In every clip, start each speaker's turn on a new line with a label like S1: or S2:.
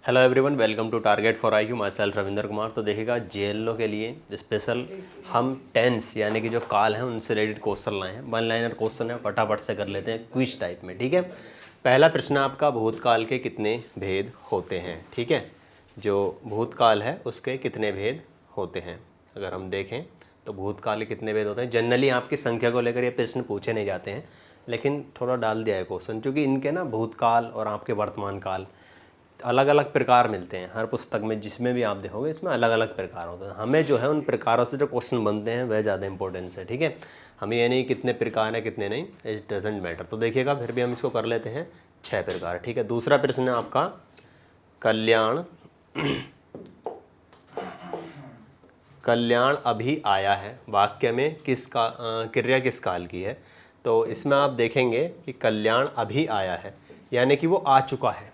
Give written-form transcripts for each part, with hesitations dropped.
S1: Hello everyone, welcome to target for IQ. Myself Ravindra Kumar. तो देखिएगा JLO के लिए स्पेशल हम टेंस यानी कि जो काल हैं उनसे रिलेटेड क्वेश्चन लाए हैं। वन लाइनर क्वेश्चन है, फटाफट से कर लेते हैं क्विज टाइप में। ठीक है, पहला प्रश्न आपका, भूतकाल के कितने भेद होते हैं। ठीक है, जो भूतकाल है उसके कितने भेद होते हैं। अगर हम देखें तो भूतकाल के कितने भेद होते हैं। जनरली आपकी संख्या को लेकर ये प्रश्न पूछे नहीं जाते हैं, लेकिन थोड़ा डाल दिया है क्वेश्चन, क्योंकि इनके ना भूतकाल और आपके वर्तमान काल अलग अलग प्रकार मिलते हैं। हर पुस्तक में जिसमें भी आप देखोगे इसमें अलग अलग प्रकार होते हैं। हमें जो है उन प्रकारों से जो क्वेश्चन बनते हैं वह ज़्यादा इंपॉर्टेंस है। ठीक है, हमें ये नहीं कितने प्रकार हैं कितने नहीं, इट डजेंट मैटर। तो देखिएगा, फिर भी हम इसको कर लेते हैं 6 प्रकार। ठीक है, दूसरा प्रश्न है आपका, कल्याण कल्याण अभी आया है वाक्य में क्रिया किस काल की है। तो इसमें आप देखेंगे कि कल्याण अभी आया है यानी कि वो आ चुका है,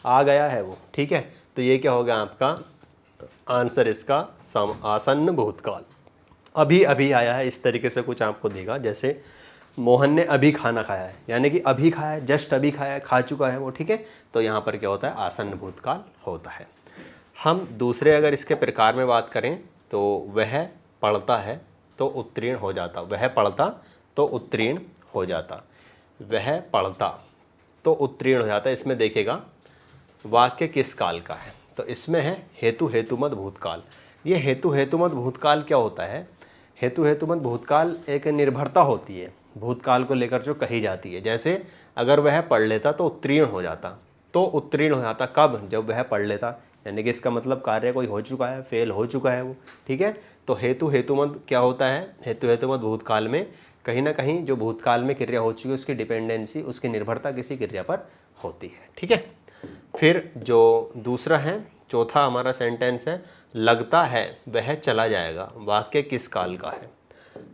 S1: आ गया है वो। ठीक है, तो ये क्या होगा आपका आंसर इसका आसन्न भूतकाल। अभी अभी आया है, इस तरीके से कुछ आपको देगा। जैसे मोहन ने अभी खाना खाया है यानी कि अभी खाया है, जस्ट अभी खाया है, खा चुका है वो। ठीक है, तो यहाँ पर क्या होता है, आसन्न भूतकाल होता है। हम दूसरे अगर इसके प्रकार में बात करें तो वह पढ़ता है तो उत्तीर्ण हो जाता, वह पढ़ता तो उत्तीर्ण हो जाता, वह पढ़ता तो उत्तीर्ण हो जाता। इसमें देखिएगा वाक्य किस काल का है, तो इसमें है हेतु हेतुमत भूतकाल। ये हेतु हेतुमत भूतकाल क्या होता है। हेतु हेतुमत भूतकाल एक निर्भरता होती है भूतकाल को लेकर जो कही जाती है। जैसे अगर वह पढ़ लेता तो उत्तीर्ण हो जाता, तो उत्तीर्ण हो जाता कब, जब वह पढ़ लेता, यानी कि इसका मतलब कार्य कोई हो चुका है, फेल हो चुका है वो। ठीक है, तो हेतु हेतुमत क्या होता है, हेतु हेतुमत भूतकाल में कहीं ना कहीं जो भूतकाल में क्रिया हो चुकी है उसकी डिपेंडेंसी, उसकी निर्भरता किसी क्रिया पर होती है। ठीक है, फिर जो दूसरा है, चौथा हमारा सेंटेंस है, लगता है वह चला जाएगा। वाक्य किस काल का है।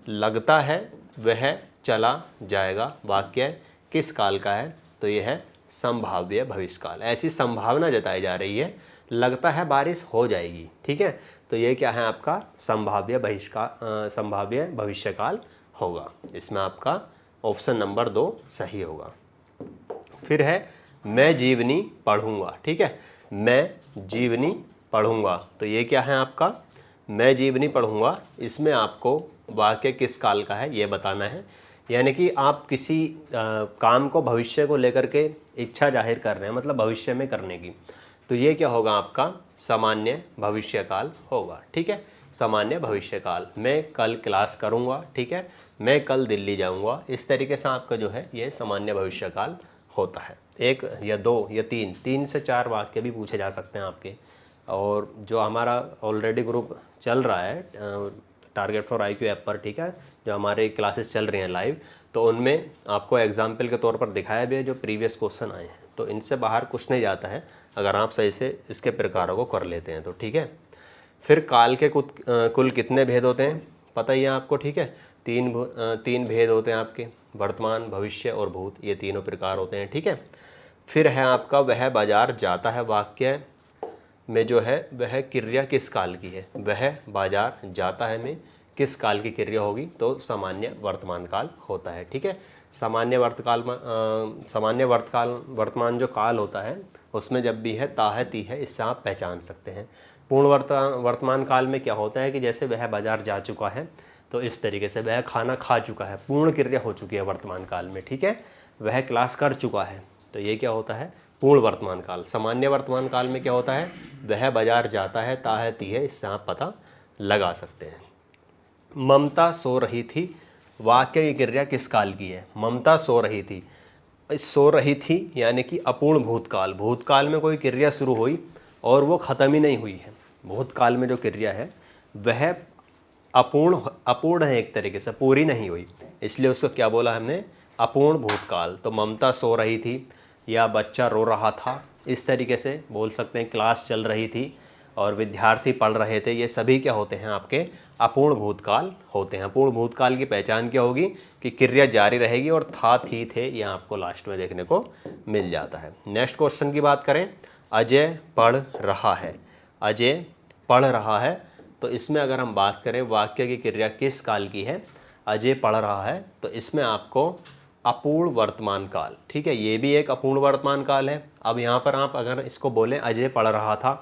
S1: लगता है वह चला जाएगा, वाक्य किस काल का है। तो यह है संभाव्य भविष्यकाल। ऐसी संभावना जताई जा रही है, लगता है बारिश हो जाएगी। ठीक है, तो ये क्या है आपका संभाव्य भविष्यकाल होगा। इसमें आपका ऑप्शन नंबर 2 सही होगा। फिर है मैं जीवनी पढ़ूंगा। ठीक है, मैं जीवनी पढ़ूंगा, तो ये क्या है आपका मैं जीवनी पढ़ूंगा। इसमें आपको वाक्य किस काल का है ये बताना है, यानी कि आप किसी काम को भविष्य को लेकर के इच्छा जाहिर कर रहे हैं, मतलब भविष्य में करने की। तो ये क्या होगा आपका सामान्य भविष्यकाल होगा। ठीक है, सामान्य भविष्यकाल, मैं कल क्लास करूँगा। ठीक है, मैं कल दिल्ली जाऊँगा। इस तरीके से आपका जो है ये सामान्य भविष्यकाल होता है। 1 या 2 या 3 से 4 वाक्य भी पूछे जा सकते हैं आपके। और जो हमारा ऑलरेडी ग्रुप चल रहा है टारगेट फॉर आईक्यू ऐप पर, ठीक है, जो हमारे क्लासेस चल रही हैं लाइव, तो उनमें आपको एग्जाम्पल के तौर पर दिखाया भी है जो प्रीवियस क्वेश्चन आए हैं। तो इनसे बाहर कुछ नहीं जाता है अगर आप सही से इसके प्रकारों को कर लेते हैं तो। ठीक है, फिर काल के कुल कितने भेद होते हैं पता ही है आपको। ठीक है, 3 भेद होते हैं आपके, वर्तमान, भविष्य और भूत, ये तीनों प्रकार होते हैं। ठीक है, फिर है आपका वह बाजार जाता है। वाक्य में जो है वह क्रिया किस काल की है, वह बाजार जाता है में किस काल की क्रिया होगी, तो सामान्य वर्तमान काल होता है। ठीक है, सामान्य वर्तमान जो काल होता है उसमें जब भी है ता है ती है, इससे आप पहचान सकते हैं। पूर्ण वर्तमान काल में क्या होता है कि जैसे वह बाजार जा चुका है, तो इस तरीके से वह खाना खा चुका है, पूर्ण क्रिया हो चुकी है वर्तमान काल में। ठीक है, वह क्लास कर चुका है, तो ये क्या होता है पूर्ण वर्तमान काल। सामान्य वर्तमान काल में क्या होता है, वह बाजार जाता है, ता है ती है, इससे आप पता लगा सकते हैं। ममता सो रही थी, वाक्य की क्रिया किस काल की है। ममता सो रही थी, सो रही थी यानी कि अपूर्ण भूतकाल। भूतकाल में कोई क्रिया शुरू हुई और वो ख़त्म ही नहीं हुई है। भूतकाल में जो क्रिया है वह अपूर्ण है, एक तरीके से पूरी नहीं हुई, इसलिए उसको क्या बोला हमने, अपूर्ण भूतकाल। तो ममता सो रही थी या बच्चा रो रहा था, इस तरीके से बोल सकते हैं। क्लास चल रही थी और विद्यार्थी पढ़ रहे थे, ये सभी क्या होते हैं आपके अपूर्ण भूतकाल होते हैं। अपूर्ण भूतकाल की पहचान क्या होगी कि क्रिया जारी रहेगी और था, थी, थे, यह आपको लास्ट में देखने को मिल जाता है। नेक्स्ट क्वेश्चन की बात करें, अजय पढ़ रहा है। अजय पढ़ रहा है, तो इसमें अगर हम बात करें वाक्य की क्रिया किस काल की है, अजय पढ़ रहा है, तो इसमें आपको अपूर्ण वर्तमान काल। ठीक है, ये भी एक अपूर्ण वर्तमान काल है। अब यहाँ पर आप अगर इसको बोलें अजय पढ़ रहा था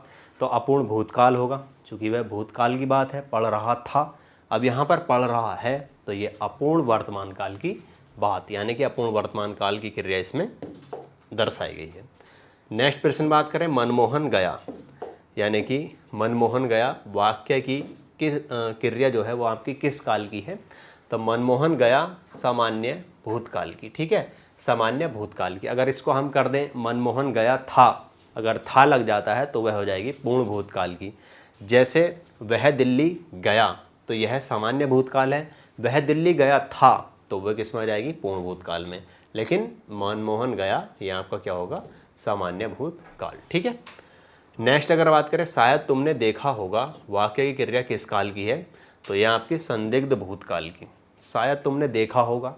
S1: तो अपूर्ण भूतकाल होगा, क्योंकि वह भूतकाल की बात है, पढ़ रहा था। अब यहाँ पर पढ़ रहा है तो ये अपूर्ण वर्तमान काल की बात, यानी कि अपूर्ण वर्तमान काल की क्रिया इसमें दर्शाई गई है। नेक्स्ट प्रश्न बात करें, मनमोहन गया, यानी कि मनमोहन गया वाक्य की किस क्रिया जो है वो आपकी किस काल की है? तो मनमोहन गया सामान्य भूतकाल की। ठीक है, सामान्य भूतकाल की। अगर इसको हम कर दें मनमोहन गया था, अगर था लग जाता है तो वह हो जाएगी पूर्ण भूतकाल की। जैसे वह दिल्ली गया तो यह सामान्य भूतकाल है, वह दिल्ली गया था तो वह किस में आ जाएगी? पूर्ण भूतकाल में। लेकिन मनमोहन गया ये आपका क्या होगा? सामान्य भूतकाल। ठीक है। नेक्स्ट अगर बात करें, शायद तुमने देखा होगा वाक्य की क्रिया किस काल की है? तो यह आपकी संदिग्ध भूतकाल की। शायद तुमने देखा होगा,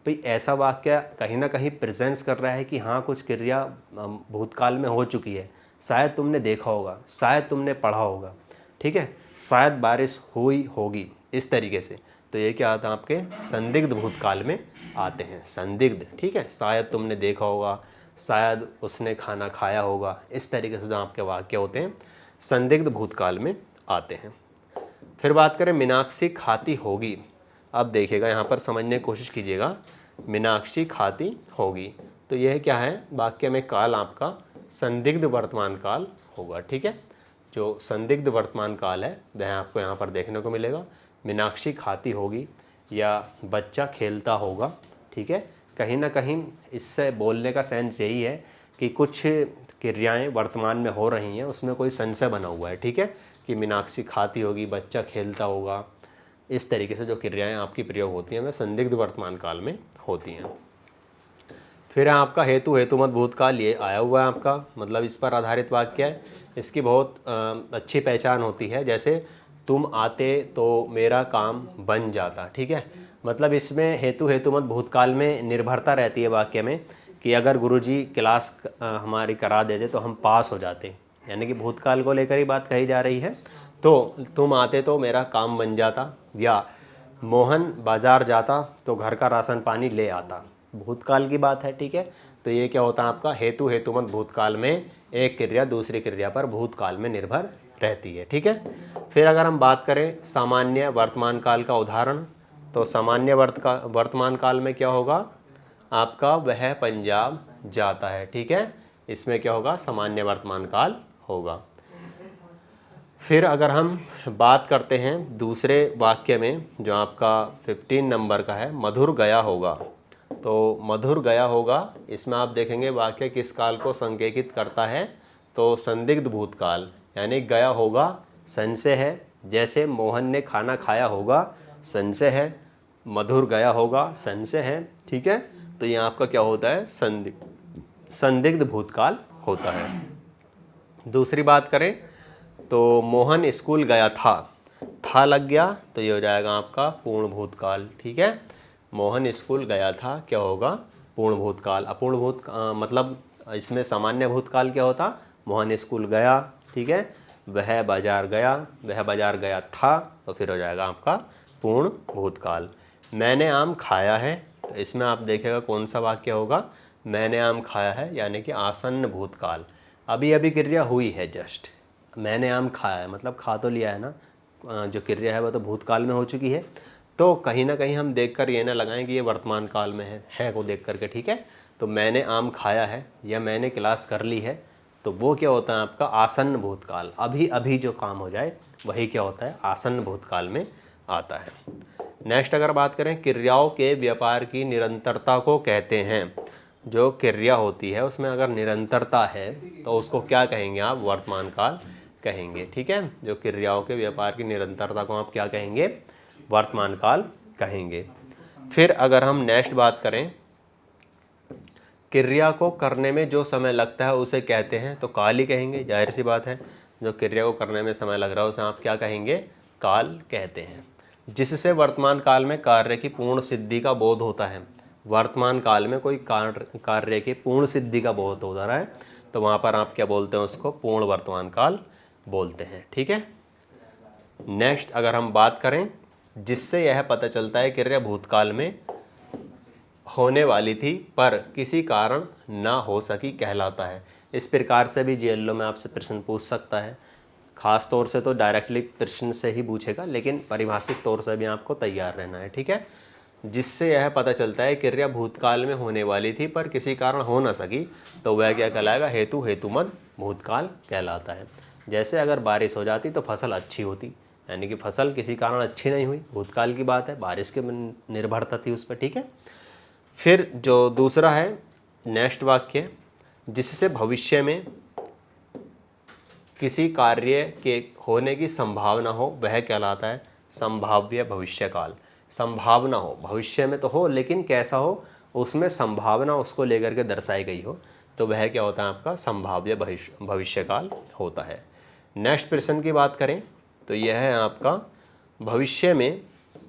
S1: भाई ऐसा वाक्य कहीं ना कहीं प्रेजेंस कर रहा है कि हाँ कुछ क्रिया भूतकाल में हो चुकी है। शायद तुमने देखा होगा, शायद तुमने पढ़ा होगा। ठीक है, शायद बारिश हुई होगी, इस तरीके से। तो ये क्या आता है? आपके संदिग्ध भूतकाल में आते हैं, संदिग्ध। ठीक है, शायद तुमने देखा होगा, शायद उसने खाना खाया होगा, इस तरीके से जो आपके वाक्य होते हैं संदिग्ध भूतकाल में आते हैं। फिर बात करें मीनाक्षी खाती होगी। अब देखिएगा यहाँ पर समझने की कोशिश कीजिएगा, मीनाक्षी खाती होगी तो यह क्या है? वाक्य में काल आपका संदिग्ध वर्तमान काल होगा। ठीक है, जो संदिग्ध वर्तमान काल है वह आपको यहाँ पर देखने को मिलेगा। मीनाक्षी खाती होगी या बच्चा खेलता होगा। ठीक है, कहीं ना कहीं इससे बोलने का सेंस यही है कि कुछ क्रियाएं वर्तमान में हो रही हैं, उसमें कोई संशय बना हुआ है। ठीक है, कि मीनाक्षी खाती होगी, बच्चा खेलता होगा, इस तरीके से जो क्रियाएं आपकी प्रयोग होती हैं वह संदिग्ध वर्तमान काल में होती हैं। फिर आपका हेतु हेतुमत भूतकाल, ये आया हुआ है आपका, मतलब इस पर आधारित वाक्य है। इसकी बहुत अच्छी पहचान होती है। जैसे तुम आते तो मेरा काम बन जाता। ठीक है, मतलब इसमें हेतु हेतुमत भूतकाल में निर्भरता रहती है वाक्य में, कि अगर गुरुजी क्लास हमारी करा देते तो हम पास हो जाते, यानी कि भूतकाल को लेकर ही बात कही जा रही है। तो तुम आते तो मेरा काम बन जाता, या मोहन बाजार जाता तो घर का राशन पानी ले आता, भूतकाल की बात है। ठीक है, तो ये क्या होता है आपका? हेतु हेतुमत भूतकाल में एक क्रिया दूसरी क्रिया पर भूतकाल में निर्भर रहती है। ठीक है, फिर अगर हम बात करें सामान्य वर्तमान काल का उदाहरण, तो सामान्य वर्तमान काल में क्या होगा आपका? वह पंजाब जाता है। ठीक है, इसमें क्या होगा? सामान्य वर्तमान काल होगा। फिर अगर हम बात करते हैं दूसरे वाक्य में जो आपका 15 नंबर का है, मधुर गया होगा। तो मधुर गया होगा, इसमें आप देखेंगे वाक्य किस काल को संकेतित करता है? तो संदिग्ध भूतकाल, यानी गया होगा संशय है। जैसे मोहन ने खाना खाया होगा, संशय है। मधुर गया होगा, संशय है। ठीक है, तो ये आपका क्या होता है? संदिग्ध भूतकाल होता है। दूसरी बात करें तो मोहन स्कूल गया था लग गया तो ये हो जाएगा आपका पूर्ण भूतकाल। ठीक है, मोहन स्कूल गया था क्या होगा? पूर्ण भूतकाल। अपूर्ण मतलब इसमें सामान्य भूतकाल क्या होता? मोहन स्कूल गया। ठीक है, वह बाजार गया था, तो फिर हो जाएगा आपका पूर्ण भूतकाल। मैंने आम खाया है, तो इसमें आप देखिएगा कौन सा वाक्य होगा? मैंने आम खाया है, यानी कि आसन्न भूतकाल। अभी अभी क्रिया हुई है, जस्ट मैंने आम खाया है, मतलब खा तो लिया है ना, जो क्रिया है वह तो भूतकाल में हो चुकी है। तो कहीं ना कहीं हम देखकर ये ना लगाएं कि ये वर्तमान काल में है को देख करके। ठीक है, तो मैंने आम खाया है या मैंने क्लास कर ली है, तो वो क्या होता है आपका? आसन्न भूतकाल। अभी अभी जो काम हो जाए वही क्या होता है? आसन्न भूतकाल में आता है। नेक्स्ट अगर बात करें, क्रियाओं के व्यापार की निरंतरता को कहते हैं। जो क्रिया होती है उसमें अगर निरंतरता है तो उसको क्या कहेंगे आप? वर्तमान काल कहेंगे। ठीक है, जो क्रियाओं के व्यापार की निरंतरता को आप क्या कहेंगे? वर्तमान काल कहेंगे। फिर अगर हम नेक्स्ट बात करें, क्रिया को करने में जो समय लगता है उसे कहते हैं, तो काल ही कहेंगे, जाहिर सी बात है। जो क्रिया को करने में समय लग रहा है उसे आप क्या कहेंगे? काल कहते हैं। जिससे वर्तमान काल में कार्य की पूर्ण सिद्धि का बोध होता है। वर्तमान काल में कोई कार्य की पूर्ण सिद्धि का बोध हो रहा है तो वहाँ पर आप क्या बोलते हैं? उसको पूर्ण वर्तमान काल बोलते हैं। ठीक है, नेक्स्ट अगर हम बात करें, जिससे यह पता चलता है क्रिया भूतकाल में होने वाली थी पर किसी कारण ना हो सकी कहलाता है। इस प्रकार से भी जेएलओ में आपसे प्रश्न पूछ सकता है। खास तौर से तो डायरेक्टली प्रश्न से ही पूछेगा, लेकिन परिभाषिक तौर से भी आपको तैयार रहना है, ठीक है। जिससे यह पता चलता है क्रिया भूतकाल में होने वाली थी पर किसी कारण हो ना सकी, तो वह क्या कहलाएगा? हेतु हेतुमद भूतकाल कहलाता है। जैसे अगर बारिश हो जाती तो फसल अच्छी होती, यानी कि फसल किसी कारण अच्छी नहीं हुई, भूतकाल की बात है, बारिश के निर्भरता थी उस पर, ठीक है। फिर जो दूसरा है नेक्स्ट वाक्य, जिससे भविष्य में किसी कार्य के होने की संभावना हो वह कहलाता है संभाव्य भविष्यकाल। संभावना हो, भविष्य में तो हो लेकिन कैसा हो, उसमें संभावना उसको लेकर के दर्शाई गई हो, तो वह क्या होता है? आपका संभाव्य भविष्यकाल होता है। नेक्स्ट प्रश्न की बात करें तो यह है आपका, भविष्य में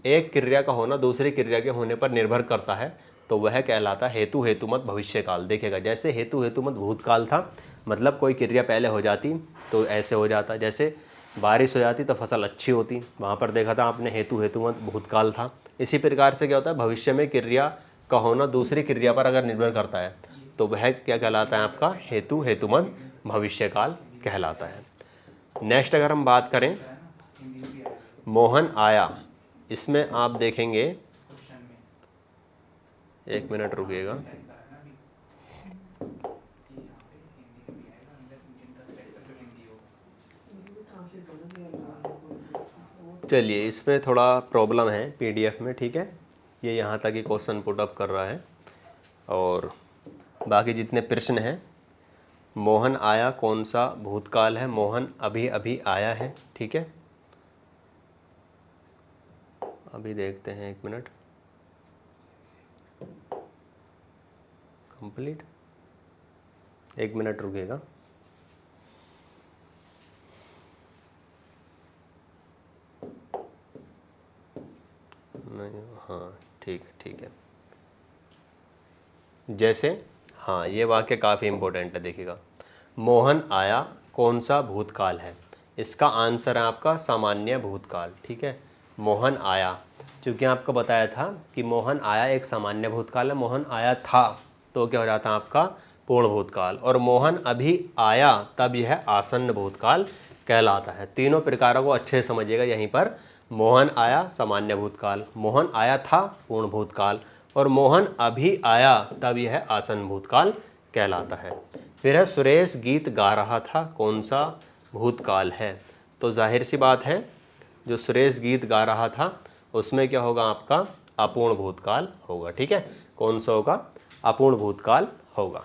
S1: एक क्रिया का होना दूसरी क्रिया के होने पर निर्भर करता है, तो वह कहलाता है हेतु हेतुमत भविष्यकाल। देखिएगा, जैसे हेतु हेतुमत भूतकाल था, मतलब कोई क्रिया पहले हो जाती तो ऐसे हो जाता, जैसे बारिश हो जाती तो फसल अच्छी होती, वहाँ पर देखा था आपने हेतु हेतुमत भूतकाल था। इसी प्रकार से क्या होता है, भविष्य में क्रिया का होना दूसरी क्रिया पर अगर निर्भर करता है तो वह क्या कहलाता है? आपका हेतु हेतुमत भविष्यकाल कहलाता है। नेक्स्ट अगर हम बात करें, मोहन आया, इसमें आप देखेंगे, एक मिनट रुकिएगा, चलिए इसमें थोड़ा प्रॉब्लम है पीडीएफ में, ठीक है। ये यहाँ तक ही क्वेश्चन पुट अप कर रहा है और बाकी जितने प्रश्न हैं, मोहन आया कौन सा भूतकाल है? मोहन अभी अभी आया है, ठीक है। अभी देखते हैं, एक मिनट, कंप्लीट, एक मिनट रुकिएगा। नहीं, हाँ ठीक है। जैसे हाँ, ये वाक्य काफ़ी इम्पोर्टेंट है, देखिएगा, मोहन आया कौन सा भूतकाल है? इसका आंसर है आपका सामान्य भूतकाल, ठीक है। मोहन आया, चूँकि आपको बताया था कि मोहन आया एक सामान्य भूतकाल है, मोहन आया था तो क्या हो जाता है? आपका पूर्ण भूतकाल। और मोहन अभी आया तब यह आसन्न भूतकाल कहलाता है। तीनों प्रकारों को अच्छे से समझिएगा यहीं पर। मोहन आया सामान्य भूतकाल, मोहन आया था पूर्ण भूतकाल, और मोहन अभी आया तब यह आसन्न भूतकाल कहलाता है। फिर है सुरेश गीत गा रहा था कौन सा भूतकाल है? तो जाहिर सी बात है, जो सुरेश गीत गा रहा था उसमें क्या होगा? आपका अपूर्ण भूतकाल होगा, ठीक है। कौन सा होगा? अपूर्ण भूतकाल होगा।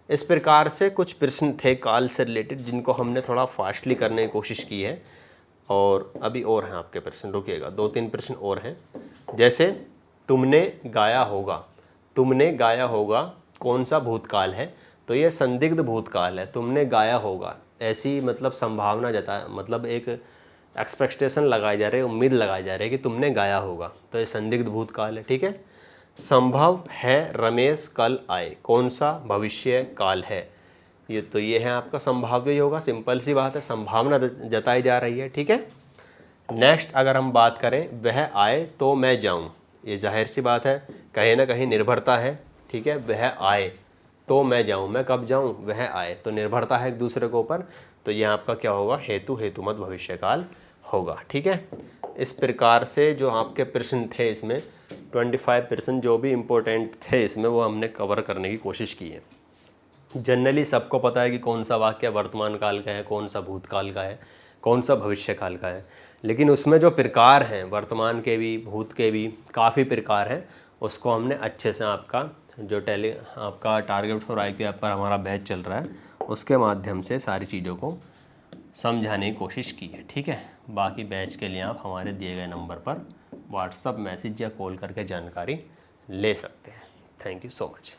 S1: इस प्रकार से कुछ प्रश्न थे काल से रिलेटेड जिनको हमने थोड़ा फास्टली करने की कोशिश की है, और अभी और हैं आपके प्रश्न, रुकिएगा, 2-3 प्रश्न और हैं। जैसे तुमने गाया होगा, तुमने गाया होगा कौन सा भूतकाल है? तो ये संदिग्ध भूतकाल है। तुमने गाया होगा, ऐसी मतलब संभावना मतलब एक एक्सपेक्टेशन लगाई जा रही है, उम्मीद लगाई जा रही है कि तुमने गाया होगा, तो ये संदिग्ध भूतकाल है, ठीक है। संभव है रमेश कल आए, कौन सा भविष्य काल है? ये है आपका संभाव्य ही होगा, सिंपल सी बात है, संभावना जताई जा रही है, ठीक है। नेक्स्ट अगर हम बात करें, वह आए तो मैं जाऊं, ये जाहिर सी बात है, कहीं ना कहीं निर्भरता है, ठीक है। वह आए तो मैं जाऊं, मैं कब जाऊं? वह आए, तो निर्भरता है एक दूसरे के ऊपर, तो यह आपका क्या होगा? हेतु हेतुमत भविष्यकाल होगा, ठीक है। इस प्रकार से जो आपके प्रश्न थे इसमें 25 प्रश्न जो भी इम्पोर्टेंट थे इसमें, वो हमने कवर करने की कोशिश की है। जनरली सबको पता है कि कौन सा वाक्य वर्तमान काल का है, कौन सा भूतकाल का है, कौन सा भविष्य काल का है, लेकिन उसमें जो प्रकार हैं, वर्तमान के भी भूत के भी काफ़ी प्रकार हैं, उसको हमने अच्छे से आपका जो आपका टारगेट फॉर IQ ऐप पर हमारा बैच चल रहा है उसके माध्यम से सारी चीज़ों को समझाने की कोशिश की है, ठीक है। बाकी बैच के लिए आप हमारे दिए गए नंबर पर व्हाट्सअप मैसेज या कॉल करके जानकारी ले सकते हैं। Thank you so much.